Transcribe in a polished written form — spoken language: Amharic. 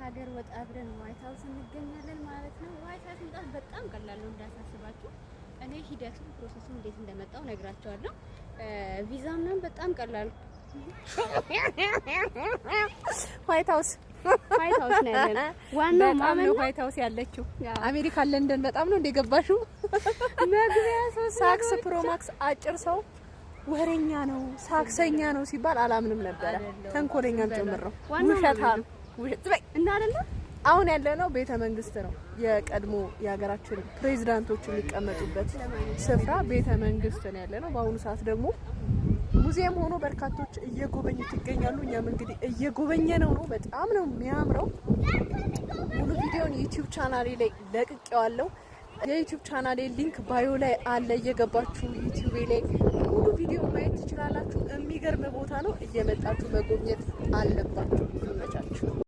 ከሀገር ወጣ ብለን ዋይት ሀውስ እንገኛለን ማለት ነው። ዋይት ሀውስ መምጣት በጣም ቀላል ነው እንዳሳስባችሁ። እኔ ሂደቱን ፕሮሰሱን እንዴት እንደመጣው ነግራቸዋለሁ። ቪዛ ምናምን በጣም ቀላል ዋይት ሀውስ ነው ያለን። ዋናው ማመን ዋይት ሀውስ ያለችው አሜሪካ ለንደን በጣም ነው እንደገባሽው። መግቢያ ሳክስ ፕሮማክስ አጭር ሰው ወሬኛ ነው ሳክሰኛ ነው ሲባል አላምንም ነበር። ተንኮለኛም ጭምር ነው። ውሸታም ውሸት እና አይደለ። አሁን ያለነው ቤተ መንግስት ነው። የቀድሞ የሀገራችን ፕሬዝዳንቶች የሚቀመጡበት ስፍራ ቤተ መንግስት ነው ያለነው። በአሁኑ ሰዓት ደግሞ ሙዚየም ሆኖ በርካቶች እየጎበኙት ይገኛሉ። እኛም እንግዲህ እየጎበኘነው ነው። በጣም ነው የሚያምረው። ሙሉ ቪዲዮን ዩቲዩብ ቻናሌ ላይ ለቅቄዋለሁ። የዩቲዩብ ቻናሌ ሊንክ ባዮ ላይ አለ። እየገባችሁ ዩቲዩብ ላይ ሙሉ ቪዲዮ ማየት ትችላላችሁ። የሚገርም ቦታ ነው። እየመጣችሁ መጎብኘት አለባችሁ። ይመቻችሁ።